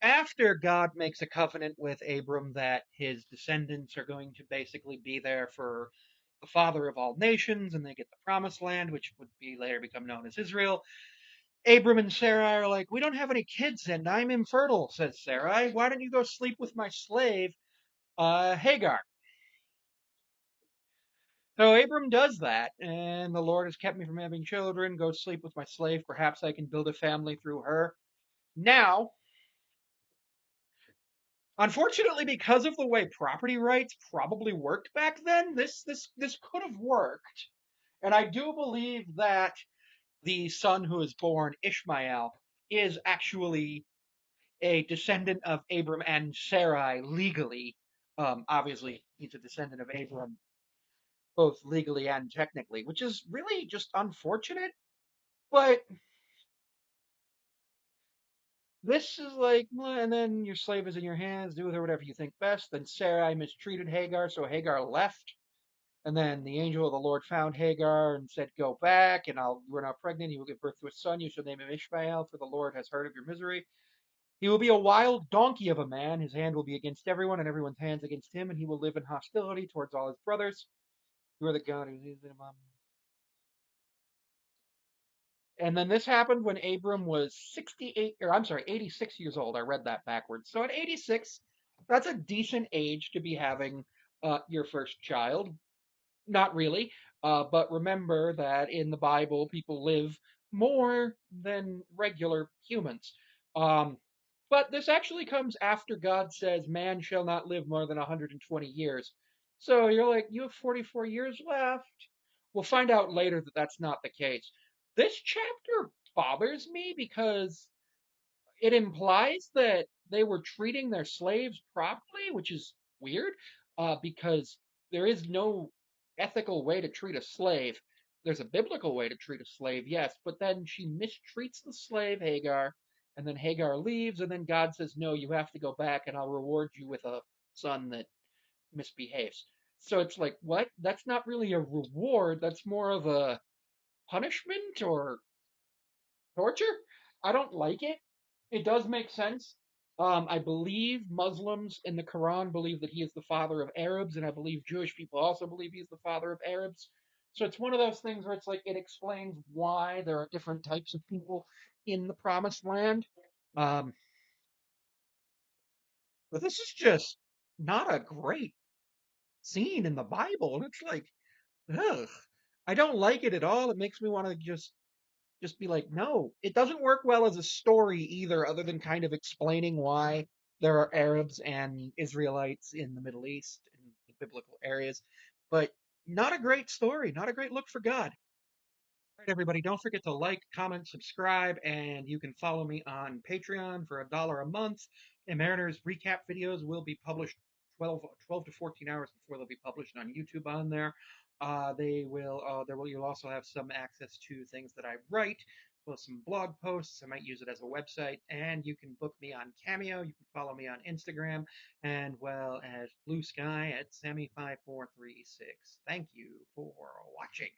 after God makes a covenant with Abram that his descendants are going to basically be there for the father of all nations, and they get the promised land, which would be later become known as Israel. Abram and Sarai are like, "We don't have any kids, and I'm infertile," says Sarai. "Why don't you go sleep with my slave, Hagar?" So Abram does that, and the Lord has kept me from having children. Go sleep with my slave. Perhaps I can build a family through her. Now, unfortunately, because of the way property rights probably worked back then, this could have worked. And I do believe that the son who is born, Ishmael, is actually a descendant of Abram and Sarai legally. Obviously, he's a descendant of Abram both legally and technically, which is really just unfortunate. But this is like, well, and then your slave is in your hands, do with her whatever you think best. Then Sarai mistreated Hagar, so Hagar left. And then the angel of the Lord found Hagar and said, "Go back, and you are now pregnant. You will give birth to a son. You shall name him Ishmael, for the Lord has heard of your misery. He will be a wild donkey of a man. His hand will be against everyone, and everyone's hands against him, and he will live in hostility towards all his brothers. You are the God who is in mom." And then this happened when Abram was 68, or I'm sorry, 86 years old. I read that backwards. So at 86, that's a decent age to be having your first child. Not really, but remember that in the Bible, people live more than regular humans. Um, but this actually comes after God says, "Man shall not live more than 120 years." So you're like, you have 44 years left. We'll find out later that that's not the case. This chapter bothers me because it implies that they were treating their slaves properly, which is weird, because there is no ethical way to treat a slave. There's a biblical way to treat a slave, yes, but then she mistreats the slave, Hagar, and then Hagar leaves, and then God says, "No, you have to go back, and I'll reward you with a son that misbehaves." So it's like, what? That's not really a reward, that's more of a punishment or torture. I don't like it. It does make sense. I believe Muslims in the Quran believe that he is the father of Arabs, and I believe Jewish people also believe he's the father of Arabs. So it's one of those things where it's like it explains why there are different types of people in the Promised Land. Um, but this is just not a great scene in the Bible, and it's like, ugh, I don't like it at all. It makes me want to just be like, no, it doesn't work well as a story either, other than kind of explaining why there are Arabs and Israelites in the Middle East and biblical areas. But not a great story, not a great look for God. All right, everybody, don't forget to like, comment, subscribe, and you can follow me on Patreon for $1 a month. And Mariners recap videos will be published 12 to 14 hours before they'll be published on YouTube on there. You'll also have some access to things that I write, as well as some blog posts. I might use it as a website, and you can book me on Cameo. You can follow me on Instagram, and well as Blue Sky at Sammy5436. Thank you for watching.